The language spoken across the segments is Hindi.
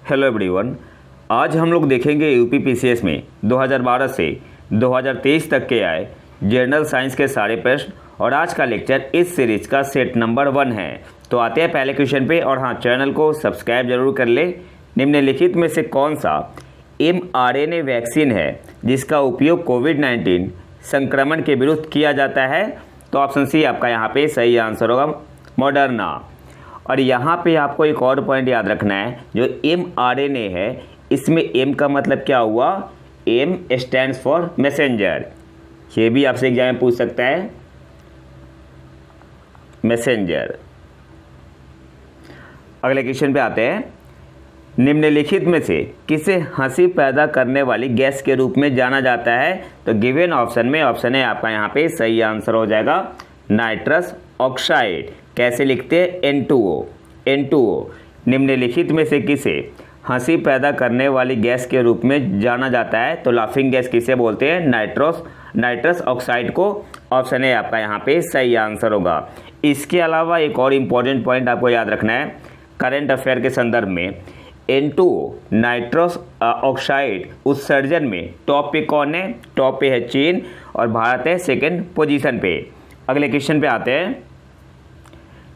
Hello everyone. आज हम लोग देखेंगे यूपी पीसीएस में 2012 से 2023 तक के आए जनरल साइंस के सारे प्रश्न और आज का लेक्चर इस सीरीज का सेट नंबर 1 है। तो आते हैं पहले क्वेश्चन पे और हाँ, चैनल को सब्सक्राइब जरूर कर ले। निम्नलिखित में से कौन सा mRNA वैक्सीन है जिसका उपयोग कोविड-19 संक्रमण के विरुद्ध किया जाता है? तो ऑप्शन सी आपका यहाँ पे सही आंसर होगा, मॉडर्ना। और यहाँ पे आपको एक और पॉइंट याद रखना है, जो mRNA है इसमें m का मतलब क्या हुआ? m stands for messenger. ये भी आपसे एग्जाम में पूछ सकता है, मैसेंजर। अगले क्वेश्चन पे आते हैं। निम्नलिखित में से किसे हंसी पैदा करने वाली गैस के रूप में जाना जाता है? तो गिवन ऑप्शन में ऑप्शन है आपका यहाँ पे सही आंसर हो जाएगा, नाइट्रस ऑक्साइड। कैसे लिखते हैं? N2O। निम्नलिखित में से किसे हंसी पैदा करने वाली गैस के रूप में जाना जाता है? तो लाफिंग गैस किसे बोलते हैं? नाइट्रस ऑक्साइड को। ऑप्शन है आपका यहाँ पे सही आंसर होगा। इसके अलावा एक और इम्पॉर्टेंट पॉइंट आपको याद रखना है करंट अफेयर के संदर्भ में, N2O नाइट्रस ऑक्साइड उत्सर्जन में टॉप पे कौन है? टॉप पे है चीन और भारत है सेकेंड पोजीशन पे। अगले क्वेश्चन पे आते हैं।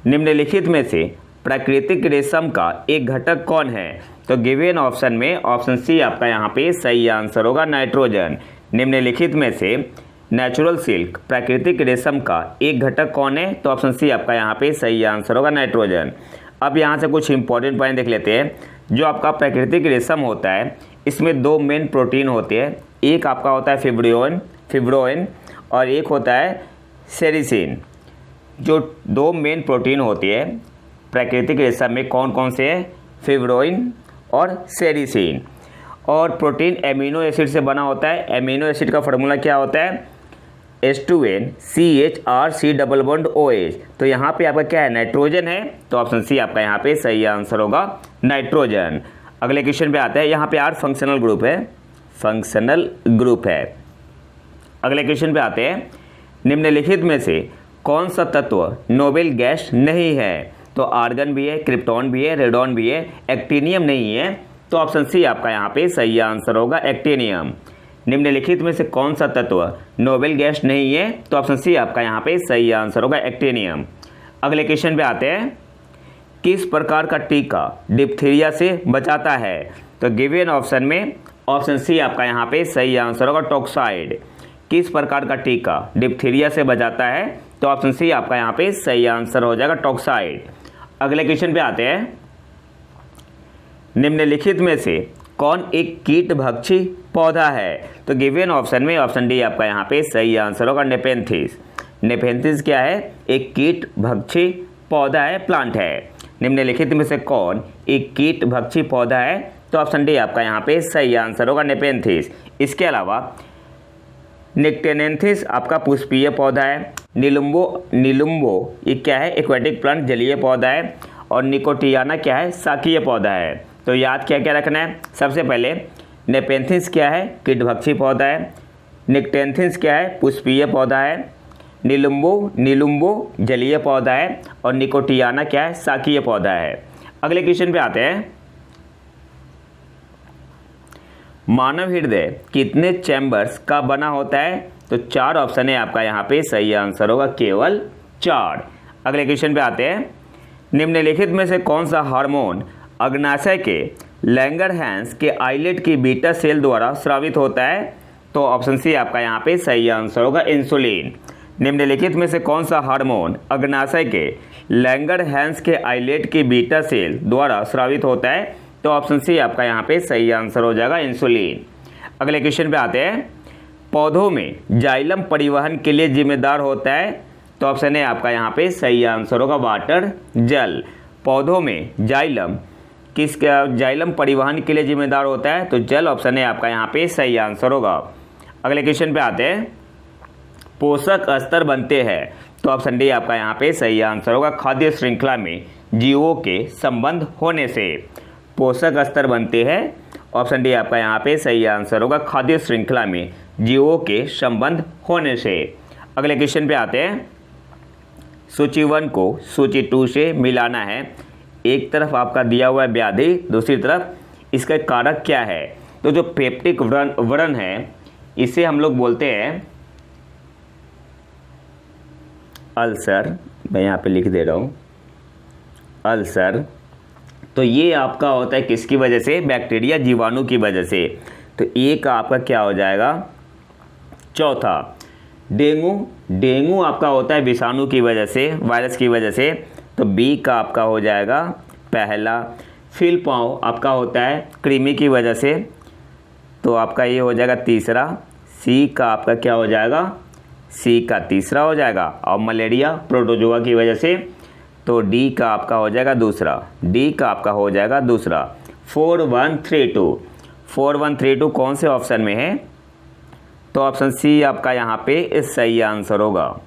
निम्नलिखित में से प्राकृतिक रेशम का एक घटक कौन है? तो गिवन ऑप्शन में ऑप्शन सी आपका यहाँ पे सही आंसर होगा, नाइट्रोजन। निम्नलिखित में से नेचुरल सिल्क प्राकृतिक रेशम का एक घटक कौन है? तो ऑप्शन सी आपका यहाँ पे सही आंसर होगा, नाइट्रोजन। अब यहाँ से कुछ इंपॉर्टेंट पॉइंट देख लेते हैं। जो आपका प्राकृतिक रेशम होता है इसमें दो मेन प्रोटीन होते हैं, एक आपका होता है फिब्रोइन और एक होता है सेरिसिन। जो दो मेन प्रोटीन होती है प्राकृतिक रेशम में कौन कौन से हैं? फिब्रोइन और सेरिसिन। और प्रोटीन एमिनो एसिड से बना होता है। एमिनो एसिड का फार्मूला क्या होता है? H2NCHR COOH। तो यहाँ पे आपका क्या है? नाइट्रोजन है। तो ऑप्शन सी आपका यहाँ पे सही आंसर होगा, नाइट्रोजन। अगले क्वेश्चन पे आते हैं। यहाँ पे R फंक्शनल ग्रुप है। अगले क्वेश्चन पे आते हैं। निम्नलिखित में से कौन सा तत्व नोबेल गैस नहीं है? तो आर्गन भी है, क्रिप्टॉन भी है, रेडॉन भी है, एक्टिनियम नहीं है। तो ऑप्शन सी आपका यहाँ पे सही आंसर होगा, एक्टिनियम। निम्नलिखित में से कौन सा तत्व नोबेल गैस नहीं है? तो ऑप्शन सी आपका यहाँ पे सही आंसर होगा, एक्टिनियम। अगले क्वेश्चन पे आते हैं। किस प्रकार का टीका डिप्थीरिया से बचाता है? तो गिवन ऑप्शन में ऑप्शन सी आपका यहाँ पे सही आंसर होगा, टॉक्साइड। किस प्रकार का टीका डिप्थीरिया से बचाता है? तो ऑप्शन सी आपका यहाँ पे सही आंसर हो जाएगा, टॉक्साइड। अगले क्वेश्चन पे आते हैं। निम्नलिखित में से कौन एक कीट भक्षी पौधा है? तो गिवन ऑप्शन में ऑप्शन डी आपका यहाँ पे सही आंसर होगा, नेपेंथिस। नेपेंथिस क्या है? एक कीट भक्षी पौधा है, प्लांट है। निम्नलिखित में से कौन एक कीट भक्षी पौधा है? तो ऑप्शन डी आपका यहाँ पे सही आंसर होगा, नेपेंथिस। इसके अलावा निक्टेनेंथिस आपका पुष्पीय पौधा है। निलुम्बो ये क्या है? एक्वेटिक प्लांट, जलीय पौधा है। और निकोटियाना क्या है? शाकीय पौधा है। तो याद क्या क्या रखना है? सबसे पहले नेपेंथिस क्या है? कीटभक्षी पौधा है। निक्टेंथिस क्या है? पुष्पीय पौधा है। निलुम्बो जलीय पौधा है। और निकोटियाना क्या है? शाकीय पौधा है। अगले क्वेश्चन पे आते हैं। मानव हृदय कितने चैम्बर्स का बना होता है? तो 4 ऑप्शन है आपका यहाँ पे सही आंसर होगा, केवल 4। अगले क्वेश्चन पे आते हैं। निम्नलिखित में से कौन सा हार्मोन अग्नाशय के लैंगरहैंस के आइलेट की बीटा सेल द्वारा स्रावित होता है? तो ऑप्शन सी आपका यहाँ पे सही आंसर होगा, इंसुलिन। निम्नलिखित में से कौन सा हार्मोन अग्नाशय के लैंगरहैंस के आइलेट की बीटा सेल द्वारा स्रावित होता है? तो ऑप्शन सी आपका यहाँ पे सही आंसर हो जाएगा, इंसुलिन। अगले क्वेश्चन पे आते हैं। पौधों में जाइलम परिवहन के लिए जिम्मेदार होता है? तो ऑप्शन है आपका यहाँ पे सही आंसर होगा, वाटर, जल। पौधों में जाइलम परिवहन के लिए जिम्मेदार होता है? तो जल। ऑप्शन है आपका यहाँ पे सही आंसर होगा। अगले क्वेश्चन पे आते हैं। पोषक स्तर बनते हैं? तो ऑप्शन डी आपका यहाँ पे सही आंसर होगा, खाद्य श्रृंखला में जीवों के संबंध होने से पोषक स्तर बनते हैं। ऑप्शन डी आपका यहाँ पे सही आंसर होगा, खाद्य श्रृंखला में जीवों के संबंध होने से। अगले क्वेश्चन पे आते हैं। सूची 1 को सूची 2 से मिलाना है। एक तरफ आपका दिया हुआ है व्याधि, दूसरी तरफ इसका कारक क्या है? तो जो पेप्टिक व्रण है इसे हम लोग बोलते हैं अल्सर। मैं यहाँ पे लिख दे रहा हूँ अल्सर। तो ये आपका होता है किसकी वजह से? बैक्टीरिया जीवाणु की वजह से। तो ए का आपका क्या हो जाएगा? चौथा। डेंगू आपका होता है विषाणु की वजह से, वायरस की वजह से। तो बी का आपका हो जाएगा पहला। फिलपाँव आपका होता है कृमि की वजह से, तो आपका ये हो जाएगा तीसरा। सी का आपका क्या हो जाएगा? सी का तीसरा हो जाएगा। और मलेरिया प्रोटोजोआ की वजह से, तो डी का आपका हो जाएगा दूसरा। डी का आपका हो जाएगा दूसरा। 4132 कौन से ऑप्शन में है? तो ऑप्शन सी आपका यहाँ पे सही आंसर होगा।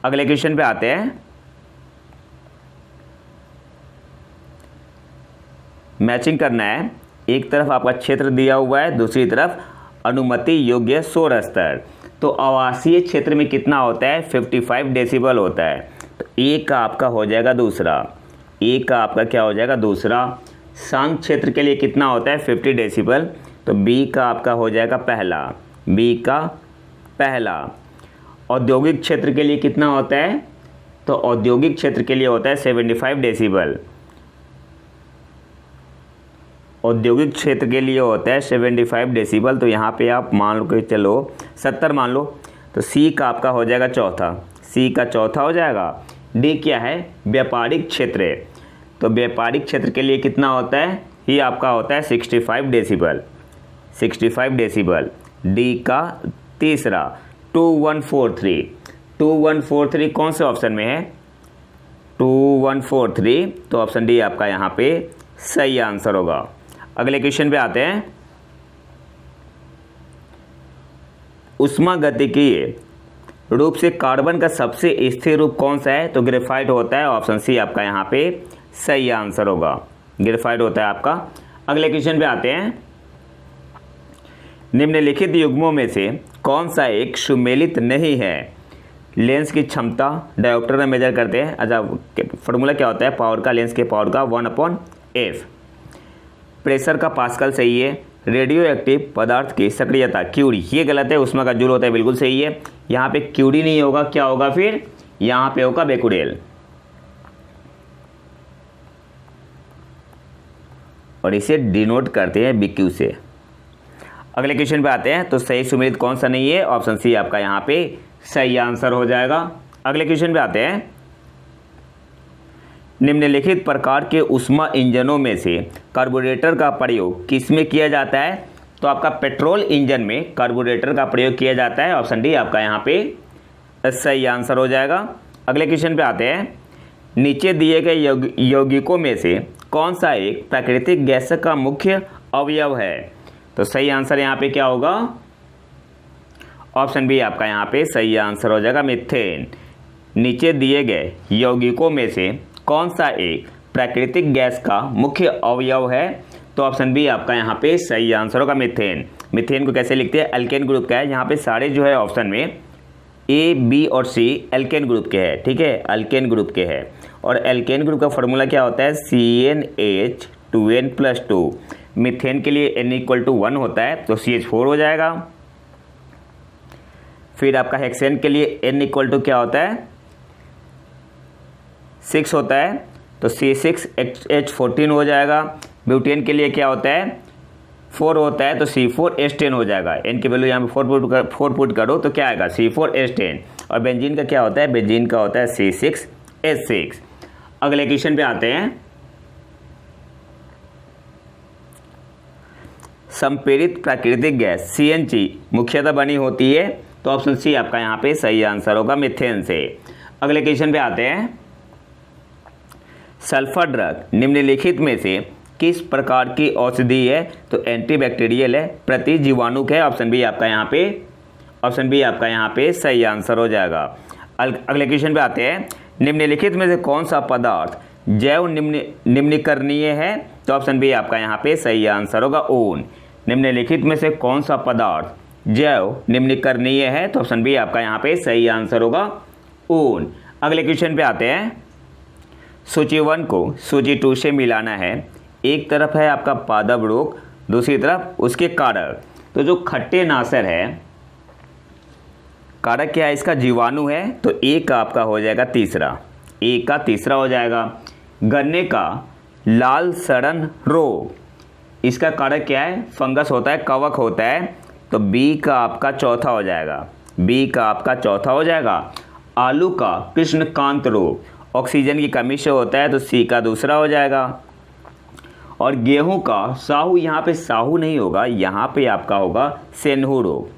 अगले क्वेश्चन पे आते हैं। मैचिंग करना है। एक तरफ आपका क्षेत्र दिया हुआ है, दूसरी तरफ अनुमति योग्य शोर स्तर। तो आवासीय क्षेत्र में कितना होता है? 55 डेसिबल होता है। तो ए का आपका हो जाएगा दूसरा। ए का आपका क्या हो जाएगा? दूसरा। शांत क्षेत्र के लिए कितना होता है? 50 डेसिबल। तो बी का आपका हो जाएगा पहला। बी का पहला। औद्योगिक क्षेत्र के लिए कितना होता है? तो औद्योगिक क्षेत्र के लिए होता है 75 डेसिबल। औद्योगिक क्षेत्र के लिए होता है 75 डेसिबल। तो यहाँ पे आप मान लो कि चलो 70 मान लो। तो सी का आपका हो जाएगा चौथा। सी का चौथा हो जाएगा। डी क्या है? व्यापारिक क्षेत्र है। तो व्यापारिक क्षेत्र के लिए कितना होता है? ये आपका होता है 65 डेसिबल। 65 डेसिबल। डी का तीसरा। 2143 कौन से ऑप्शन में है? 2143। तो ऑप्शन डी आपका यहाँ पे सही आंसर होगा। अगले क्वेश्चन पे आते हैं। उष्मागतिकीय रूप से कार्बन का सबसे स्थिर रूप कौन सा है? तो ग्रेफाइट होता है। ऑप्शन सी आपका यहाँ पे सही आंसर होगा। ग्रेफाइट होता है आपका। अगले क्वेश्चन पे आते हैं। निम्नलिखित युग्मों में से कौन सा एक सुमेलित नहीं है? लेंस की क्षमता डायोप्टर में मेजर करते हैं। अच्छा, फॉर्मूला क्या होता है? पावर का, लेंस के पावर का 1/f। प्रेशर का पास्कल सही है। रेडियो एक्टिव पदार्थ की सक्रियता क्यूरी, ये गलत है। उसमें का जूल होता है, बिल्कुल सही है। यहाँ पे क्यूरी नहीं होगा, क्या होगा फिर? यहाँ पे होगा बेकुरेल। और इसे डिनोट करते हैं BQ से। अगले क्वेश्चन पे आते हैं। तो सही सुमेलित कौन सा नहीं है? ऑप्शन सी आपका यहाँ पे सही आंसर हो जाएगा। अगले क्वेश्चन पे आते हैं। निम्नलिखित प्रकार के ऊष्मा इंजनों में से कार्बोरेटर का प्रयोग किसमें किया जाता है? तो आपका पेट्रोल इंजन में कार्बोरेटर का प्रयोग किया जाता है। ऑप्शन डी आपका यहाँ पे सही आंसर हो जाएगा। अगले क्वेश्चन पे आते हैं। नीचे दिए गए यौगिकों में से कौन सा एक प्राकृतिक गैस का मुख्य अवयव है? तो सही आंसर यहाँ पे क्या होगा? ऑप्शन बी आपका यहाँ पे सही आंसर हो जाएगा, मीथेन। नीचे दिए गए यौगिकों में से कौन सा एक प्राकृतिक गैस का मुख्य अवयव है? तो ऑप्शन बी आपका यहाँ पे सही आंसर होगा, मीथेन। मीथेन को कैसे लिखते हैं? एल्केन ग्रुप का है। यहाँ पे सारे जो है ऑप्शन में ए, बी और सी एल्केन ग्रुप के हैं, ठीक है, एल्केन ग्रुप के हैं। और एल्केन ग्रुप का फॉर्मूला क्या होता है? CnH2n+2। मीथेन के लिए n=1 होता है, तो CH4 हो जाएगा। फिर आपका हेक्सेन के लिए n क्या होता है? 6 होता है, तो C6H14 हो जाएगा। ब्यूटेन के लिए क्या होता है? 4 होता है, तो C4H10 हो जाएगा। n की वैल्यू यहाँ पे 4 पुट करो तो क्या आएगा? C4H10। और बेंजीन का क्या होता है? बेंजीन का होता है C6H6। अगले क्वेश्चन पे आते हैं। संपीड़ित प्राकृतिक गैस CNG मुख्यतः बनी होती है, तो ऑप्शन सी आपका यहाँ पे सही आंसर होगा, मीथेन से। अगले क्वेश्चन पे आते हैं। सल्फर ड्रग निम्नलिखित में से किस प्रकार की औषधि है? तो एंटीबैक्टीरियल है, प्रति जीवाणुक है। ऑप्शन बी आपका यहाँ पे सही आंसर हो जाएगा। अगले क्वेश्चन पे आते हैं। निम्नलिखित में से कौन सा पदार्थ जैव निम्नीकरणीय है? तो ऑप्शन बी आपका यहाँ पे सही आंसर होगा, ऊन। निम्नलिखित में से कौन सा पदार्थ जैव निम्नीकरणीय है? तो ऑप्शन बी आपका यहाँ पे सही आंसर होगा, ऊन। अगले क्वेश्चन पे आते हैं। सूची 1 को सूची 2 से मिलाना है। एक तरफ है आपका पादप रोग, दूसरी तरफ उसके कारक। तो जो खट्टे नासर है, कारक क्या है इसका, जीवाणु है, तो ए का आपका हो जाएगा तीसरा, ए का तीसरा हो जाएगा। गन्ने का लाल सड़न रोग, इसका कारक क्या है, फंगस होता है, कवक होता है, तो बी का आपका चौथा हो जाएगा, बी का आपका चौथा हो जाएगा। आलू का कृष्णकांत रोग, ऑक्सीजन की कमी से होता है, तो सी का दूसरा हो जाएगा। और गेहूं का साहू, यहाँ पे साहू नहीं होगा, यहाँ पे आपका होगा सेन्हू रोग,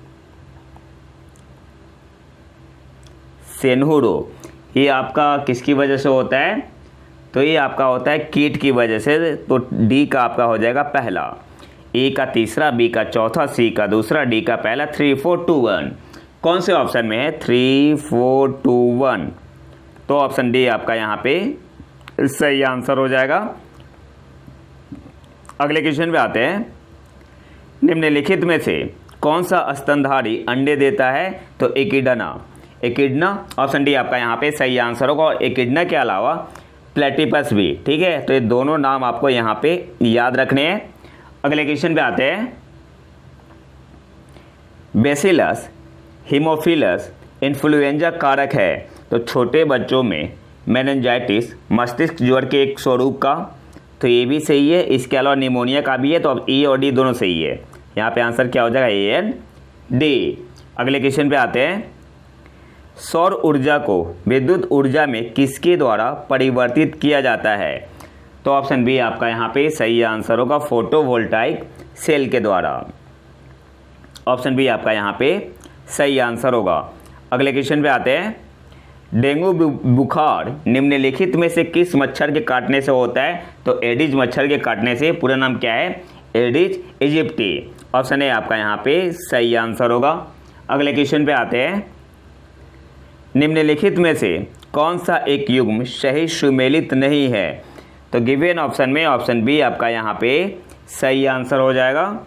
सेन्हू रोग। ये आपका किसकी वजह से होता है, तो ये आपका होता है कीट की वजह से, तो डी का आपका हो जाएगा पहला, ए का तीसरा, बी का चौथा, सी का दूसरा, डी का पहला। 3 4 2 1 कौन से ऑप्शन में है, 3 4 2 1, तो ऑप्शन डी आपका यहाँ पे सही आंसर हो जाएगा। अगले क्वेश्चन पे आते हैं। निम्नलिखित में से कौन सा स्तनधारी अंडे देता है, तो एकिडना, एकिडना ऑप्शन डी आपका यहाँ पे सही आंसर होगा। और एकिडना के अलावा प्लेटिपस भी, ठीक है, तो ये दोनों नाम आपको यहाँ पे याद रखने हैं। अगले क्वेश्चन पे आते हैं। बेसिलस हीमोफिलस इन्फ्लुएंजा कारक है, तो छोटे बच्चों में मेनिंजाइटिस, मस्तिष्क ज्वर के एक स्वरूप का, तो ये भी सही है। इसके अलावा निमोनिया का भी है, तो अब ई और डी दोनों सही है। यहाँ पे आंसर क्या हो जाएगा, ए एन डी। अगले क्वेश्चन पे आते हैं। सौर ऊर्जा को विद्युत ऊर्जा में किसके द्वारा परिवर्तित किया जाता है, तो ऑप्शन बी आपका यहाँ पे सही आंसर होगा, फोटोवोल्टाइक सेल के द्वारा। ऑप्शन बी आपका यहाँ पे सही आंसर होगा। अगले क्वेश्चन पे आते हैं। डेंगू बुखार निम्नलिखित में से किस मच्छर के काटने से होता है, तो एडिज मच्छर के काटने से। पूरा नाम क्या है, एडिज इजिप्टी। ऑप्शन ए आपका यहाँ पे सही आंसर होगा। अगले क्वेश्चन पे आते हैं। निम्नलिखित में से कौन सा एक युग्म सही सुमेलित नहीं है, तो गिवन ऑप्शन में ऑप्शन बी आपका यहाँ पे सही आंसर हो जाएगा।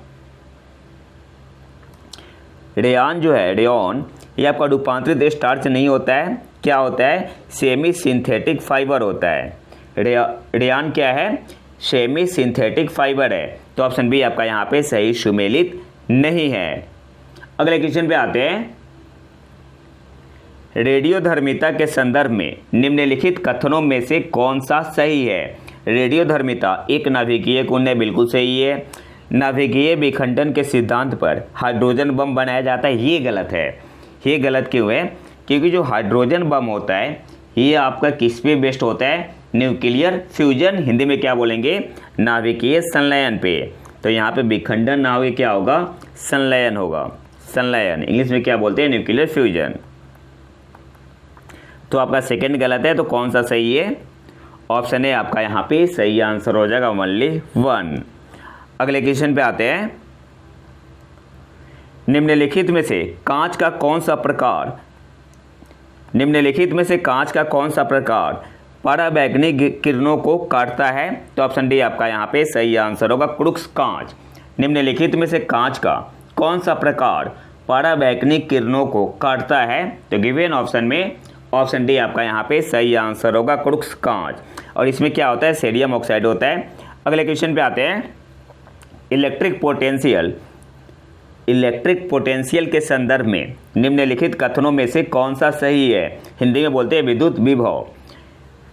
रेयॉन जो है, रेयॉन ये आपका रूपांतरित स्टार्च नहीं होता है, क्या होता है, सेमी सिंथेटिक फाइबर होता है। रेयॉन क्या है, सेमी सिंथेटिक फाइबर है, तो ऑप्शन बी आपका यहाँ पे सही सुमेलित नहीं है। अगले क्वेश्चन पे आते हैं। रेडियोधर्मिता के संदर्भ में निम्नलिखित कथनों में से कौन सा सही है। रेडियोधर्मिता एक नाभिकीय गुण है, बिल्कुल सही है। नाभिकीय विखंडन के सिद्धांत पर हाइड्रोजन बम बनाया जाता है, ये गलत है। ये गलत क्यों है, क्योंकि जो हाइड्रोजन बम होता है ये आपका किस पे बेस्ड होता है, न्यूक्लियर फ्यूजन, हिंदी में क्या बोलेंगे, नाभिकीय संलयन पे। तो यहाँ पे विखंडन ना होगा, क्या होगा, संलयन होगा, संलयन। इंग्लिश में क्या बोलते हैं, न्यूक्लियर फ्यूजन। तो आपका सेकंड गलत है, तो कौन सा सही है, ऑप्शन ए आपका यहाँ पे सही आंसर हो जाएगा, ओनली 1। अगले क्वेश्चन पे आते हैं। निम्नलिखित में से कांच का कौन सा प्रकार, निम्नलिखित में से कांच का कौन सा प्रकार पराबैंगनी किरणों को काटता है, तो ऑप्शन डी आपका यहाँ पे सही आंसर होगा, क्रुक्स कांच। निम्नलिखित में से कांच का कौन सा प्रकार पराबैंगनी किरणों को काटता है, तो गिवन ऑप्शन में ऑप्शन डी आपका यहाँ पे सही आंसर होगा, क्रुक्स कांच। और इसमें क्या होता है, सोडियम ऑक्साइड होता है। अगले क्वेश्चन पे आते हैं। इलेक्ट्रिक पोटेंशियल, इलेक्ट्रिक पोटेंशियल के संदर्भ में निम्नलिखित कथनों में से कौन सा सही है, हिंदी में बोलते हैं विद्युत विभव।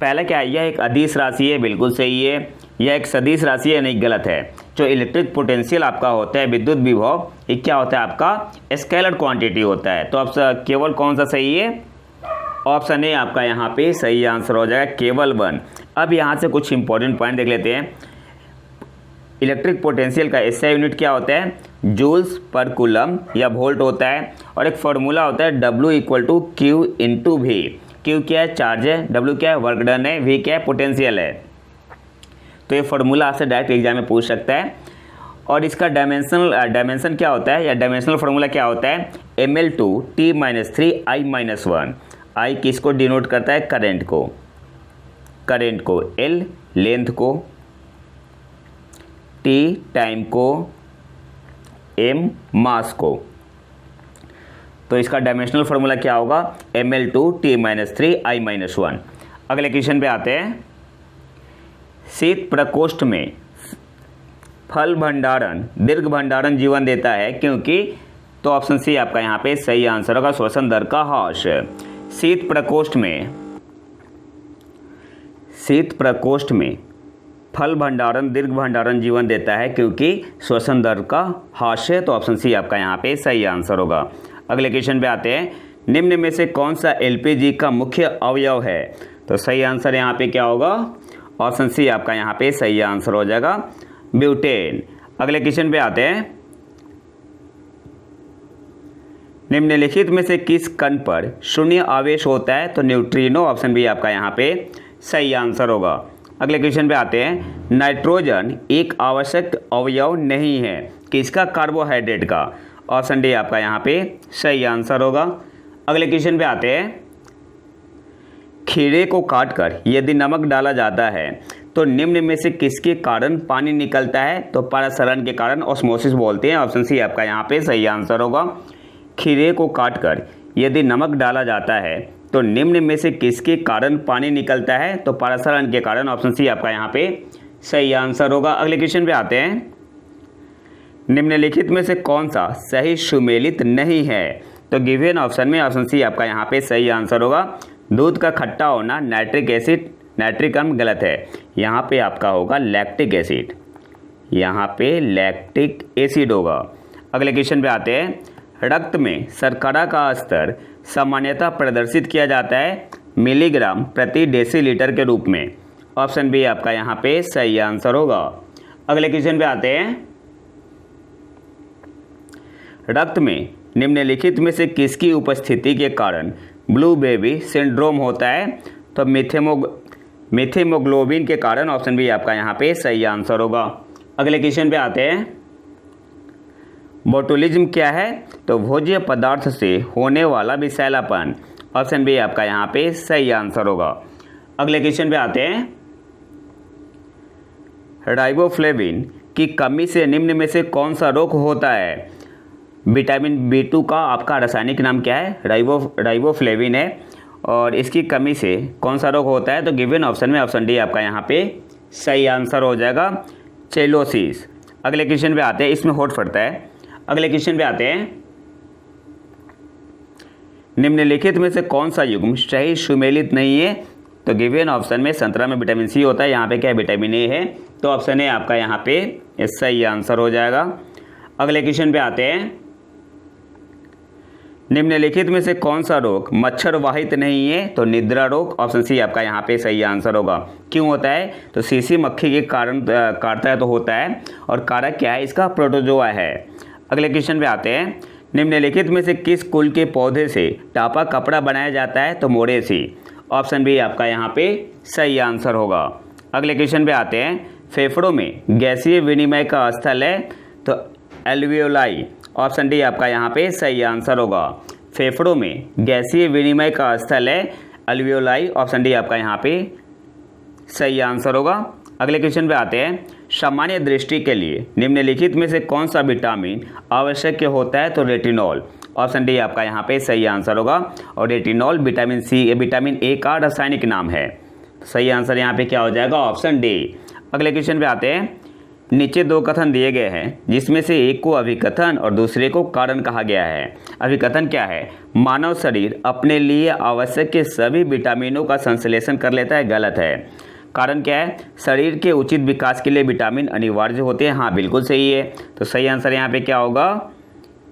पहला क्या है, यह एक अदिश राशि है, बिल्कुल सही है। यह एक सदिश राशि है, नहीं, गलत है। जो इलेक्ट्रिक पोटेंशियल आपका होता है विद्युत विभव, ये क्या होता है, आपका स्केलर क्वांटिटी होता है। तो अब केवल कौन सा सही है, ऑप्शन ए आपका यहाँ पे सही आंसर हो जाएगा, केवल 1। अब यहाँ से कुछ इंपॉर्टेंट पॉइंट देख लेते हैं। इलेक्ट्रिक पोटेंशियल का एसआई यूनिट क्या होता है, जूल्स पर कूलम या वोल्ट होता है। और एक फॉर्मूला होता है W = Q × V। Q क्या है, चार्ज है, W क्या है, वर्क डन है, V क्या है, पोटेंशियल है। तो ये फॉर्मूला आपसे डायरेक्ट एग्जाम में पूछ सकता है। और इसका डायमेंशन क्या होता है, या डायमेंशनल फार्मूला क्या होता है, ml2T-3I-1। I किसको डिनोट करता है, करंट को, करंट को, L लेंथ को, T टाइम को, M मास को। तो इसका डायमेंशनल फार्मूला क्या होगा, ml2T-3I-1। अगले क्वेश्चन पे आते हैं। शीत प्रकोष्ठ में फल भंडारण दीर्घ भंडारण जीवन देता है क्योंकि, तो ऑप्शन सी आपका यहाँ पे सही आंसर होगा, श्वसन दर का ह्रास। शीत प्रकोष्ठ में फल भंडारण दीर्घ भंडारण जीवन देता है क्योंकि श्वसन दर का ह्रास है, तो ऑप्शन सी आपका यहाँ पे सही आंसर होगा। अगले क्वेश्चन पे आते हैं, निम्न में से कौन सा एलपीजी का मुख्य अवयव है? तो सही आंसर यहाँ पे क्या होगा? ऑप्शन सी आपका यहाँ पे सही आंसर हो जाएगा, ब्यूटेन। अगले क्वेश्चन पे आते हैं, निम्नलिखित में से किस कण पर शून्य आवेश होता है? तो न्यूट्रिनो, ऑप्शन बी आपका यहाँ पे सही आंसर होगा। अगले क्वेश्चन पे आते हैं, नाइट्रोजन एक आवश्यक अवयव नहीं है किसका? कार्बोहाइड्रेट का, ऑप्शन डी आपका यहाँ पे सही आंसर होगा। अगले क्वेश्चन पे आते हैं, खीरे को काटकर यदि नमक डाला जाता है तो निम्न में से किसके कारण पानी निकलता है? तो परासरण के कारण, ऑस्मोसिस बोलते हैं, ऑप्शन सी आपका यहाँ पे सही आंसर होगा। खीरे को काटकर यदि नमक डाला जाता है तो निम्न में से किसके कारण पानी निकलता है? तो परासरण के कारण, ऑप्शन सी आपका यहाँ पे सही आंसर होगा। अगले क्वेश्चन पे आते हैं, निम्नलिखित में से कौन सा सही सुमेलित नहीं है? तो गिवन ऑप्शन में ऑप्शन सी आपका यहाँ पे सही आंसर होगा। दूध का खट्टा होना नाइट्रिक अम्ल गलत है, यहाँ पे आपका होगा लैक्टिक एसिड, यहाँ पे लैक्टिक एसिड होगा। अगले क्वेश्चन पे आते हैं, रक्त में शर्करा का स्तर सामान्यतः प्रदर्शित किया जाता है मिलीग्राम प्रति डेसीलीटर के रूप में, ऑप्शन बी आपका यहाँ पे सही आंसर होगा। अगले क्वेश्चन पे आते हैं, रक्त में निम्नलिखित में से किसकी उपस्थिति के कारण ब्लू बेबी सिंड्रोम होता है? तो मिथेमोग्लोबिन के कारण, ऑप्शन बी आपका यहाँ पे सही आंसर होगा। अगले क्वेश्चन पे आते हैं, बोटुलिज्म क्या है? तो भोज्य पदार्थ से होने वाला विषैलापन, ऑप्शन बी आपका यहाँ पे सही आंसर होगा। अगले क्वेश्चन पे आते हैं, राइबोफ्लेविन की कमी से निम्न में से कौन सा रोग होता है? विटामिन B2 का आपका रासायनिक नाम क्या है? राइबोफ्लेविन है, और इसकी कमी से कौन सा रोग होता है? तो गिवन ऑप्शन में ऑप्शन डी आपका यहाँ पे सही आंसर हो जाएगा, चेलोसिस। अगले क्वेश्चन पे आते हैं, इसमें होट पड़ता है। अगले क्वेश्चन पे आते हैं, निम्नलिखित में से कौन सा युग्म सही सुमेलित नहीं है? तो गिवन ऑप्शन में संतरा में विटामिन सी होता है, यहाँ पे क्या है? विटामिन ए है, तो ऑप्शन ए आपका यहाँ पे सही आंसर हो जाएगा। अगले क्वेश्चन पे आते हैं, निम्नलिखित में से कौन सा रोग मच्छर वाहित नहीं है? तो निद्रा रोग, ऑप्शन सी आपका यहाँ पे सही आंसर होगा। क्यों होता है? तो सीसी मक्खी के कारण काटता है तो होता है, और कारक क्या है? इसका प्रोटोजोआ है। अगले क्वेश्चन पे आते हैं, निम्नलिखित में से किस कुल के पौधे से टापा कपड़ा बनाया जाता है? तो मोरेसी, ऑप्शन बी आपका यहाँ पे सही आंसर होगा। अगले क्वेश्चन पे आते हैं, फेफड़ों में गैसीय विनिमय का स्थल है? तो एल्वियोलाई, ऑप्शन डी आपका यहाँ पे सही आंसर होगा। फेफड़ों में गैसीय विनिमय का स्थल है एल्वियोलाई, ऑप्शन डी आपका यहाँ पे सही आंसर होगा। अगले क्वेश्चन पे आते हैं, सामान्य दृष्टि के लिए निम्नलिखित में से कौन सा विटामिन आवश्यक होता है? तो रेटिनॉल, ऑप्शन डी आपका यहाँ पे सही आंसर होगा, और रेटिनॉल विटामिन ए का रासायनिक नाम है। सही आंसर यहाँ पे क्या हो जाएगा? Option D. अगले क्वेश्चन पे आते हैं, नीचे दो कथन दिए गए हैं जिसमें से एक को अभिकथन और दूसरे को कारण कहा गया है। अभिकथन क्या है? मानव शरीर अपने लिए आवश्यक के सभी विटामिनों का संश्लेषण कर लेता है, गलत है। कारण क्या है? शरीर के उचित विकास के लिए विटामिन अनिवार्य होते हैं, हाँ बिल्कुल सही है। तो सही आंसर यहाँ पे क्या होगा?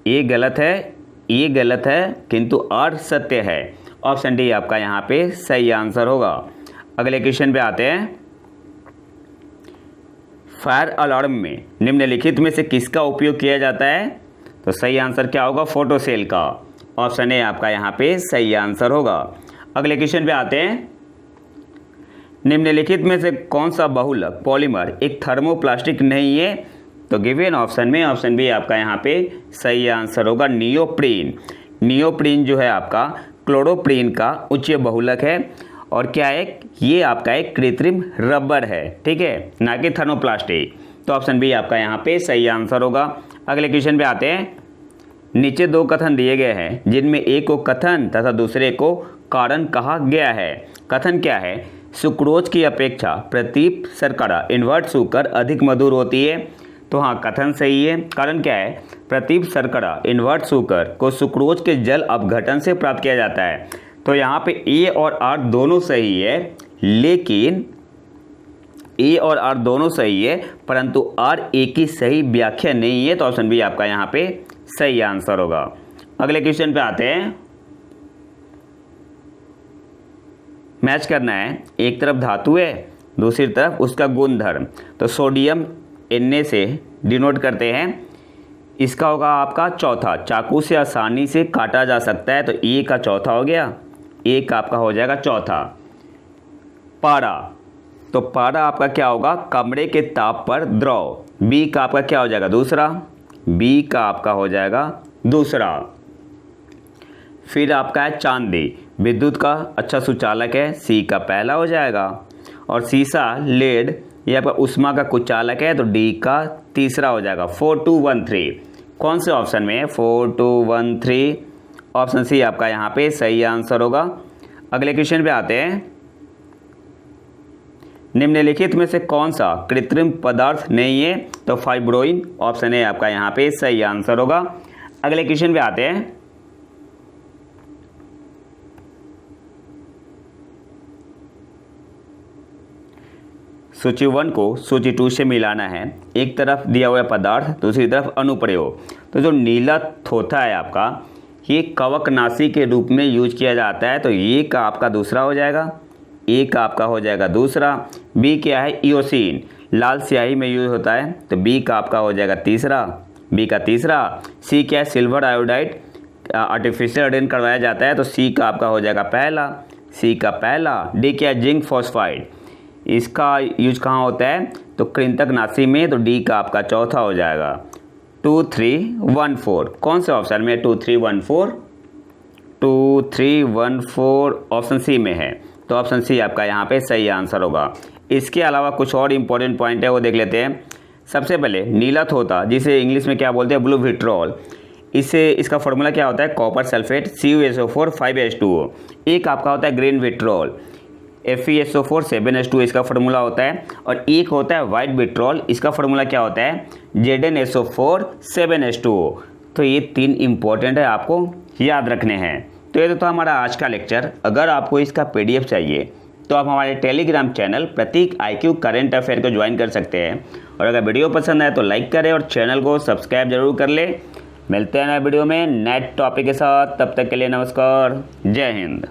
ये गलत है, ये गलत है, किंतु अर्थ सत्य है, ऑप्शन डी आपका यहाँ पे सही आंसर होगा। अगले क्वेश्चन पे आते हैं, फायर अलार्म में निम्नलिखित में से किसका उपयोग किया जाता है? तो सही आंसर क्या होगा? फोटोसेल का, ऑप्शन ए आपका यहाँ पे सही आंसर होगा। अगले क्वेश्चन पे आते हैं, निम्नलिखित में से कौन सा बहुलक पॉलीमर एक थर्मोप्लास्टिक नहीं है? तो गिवन ऑप्शन में ऑप्शन बी आपका यहाँ पे सही आंसर होगा, नियोप्रीन। नियोप्रीन जो है आपका क्लोरोप्रीन का उच्च बहुलक है, और क्या है? ये आपका एक कृत्रिम रबर है, ठीक है, ना कि थर्मोप्लास्टिक। तो ऑप्शन बी आपका यहाँ पे सही आंसर होगा। अगले क्वेश्चन पे आते हैं, नीचे दो कथन दिए गए हैं जिनमें एक को कथन तथा दूसरे को कारण कहा गया है। कथन क्या है? सुक्रोज की अपेक्षा प्रतीप शर्करा इन्वर्ट शुगर अधिक मधुर होती है। तो हाँ, कथन सही है। कारण क्या है? प्रतिप शर्करा इन्वर्ट शुगर को सुक्रोज के जल अपघटन से प्राप्त किया जाता है। तो यहाँ पे ए और आर दोनों सही है, लेकिन ए और आर दोनों सही है, परंतु आर ए की सही व्याख्या नहीं है। तो ऑप्शन बी आपका यहाँ पे सही आंसर होगा। अगले क्वेश्चन पे आते हैं। मैच करना है, एक तरफ धातु है, दूसरी तरफ उसका गुणधर्म। तो सोडियम Na से डिनोट करते हैं, इसका होगा आपका चौथा। चाकू से आसानी से काटा जा सकता है, तो ए का चौथा हो गया, ए का आपका हो जाएगा चौथा। पारा, तो पारा आपका क्या होगा? कमरे के ताप पर द्रव। बी का आपका क्या हो जाएगा? दूसरा। बी का आपका हो जाएगा दूसरा। फिर आपका है चांदी, विद्युत का अच्छा सुचालक है, सी का पहला हो जाएगा। और सीसा, लेड, ये आपका उष्मा का कुचालक है, तो डी का तीसरा हो जाएगा। 4213 कौन से ऑप्शन में है? 4213 ऑप्शन सी आपका यहाँ पे सही आंसर होगा। अगले क्वेश्चन पे आते हैं। निम्नलिखित में से कौन सा कृत्रिम पदार्थ नहीं है? तो फाइब्रोइन ऑप्शन है आपका यहाँ पे सही आंसर होगा। अगले क्वेश्चन पे आते हैं। सूची 1 को सूची 2 से मिलाना है। एक तरफ दिया हुआ पदार्थ, दूसरी तरफ अनुप्रयोग। तो जो नीला थोथा है आपका, ये कवकनाशी के रूप में यूज किया जाता है, तो ये का आपका दूसरा हो जाएगा, ए का आपका हो जाएगा दूसरा। बी क्या है? इयोसिन, लाल स्याही में यूज होता है, तो बी का आपका हो जाएगा तीसरा, बी का तीसरा। सी क्या है? सिल्वर आयोडाइड, आर्टिफिशियल अडेन करवाया जाता है, तो सी का आपका हो जाएगा पहला, सी का पहला। डी क्या है? जिंक फॉस्फाइड, इसका यूज कहाँ होता है? तो कृंतकनाशी में, तो डी का आपका चौथा हो जाएगा। 2314 कौन से ऑप्शन में? 2314 ऑप्शन सी में है, तो ऑप्शन सी आपका यहाँ पे सही आंसर होगा। इसके अलावा कुछ और इंपॉर्टेंट पॉइंट है, वो देख लेते हैं। सबसे पहले नीला थोथा, जिसे इंग्लिश में क्या बोलते हैं? ब्लू विट्रॉल, इसका फॉर्मूला क्या होता है? Copper sulphate CuSO4 5H2O। एक आपका होता है ग्रीन विट्रॉल, FeSO4 7H2 इसका फॉर्मूला होता है। और एक होता है वाइट विट्रॉल, इसका फॉर्मूला क्या होता है? ZnSO4 7H2O। तो ये 3 इंपॉर्टेंट है, आपको याद रखने हैं। तो ये तो हमारा आज का लेक्चर। अगर आपको इसका PDF चाहिए तो आप हमारे टेलीग्राम चैनल प्रतीक IQ करंट अफेयर को ज्वाइन कर सकते हैं। और अगर वीडियो पसंद आए तो लाइक करें और चैनल को सब्सक्राइब जरूर कर ले। मिलते हैं नए वीडियो में नए टॉपिक के साथ, तब तक के लिए नमस्कार, जय हिंद।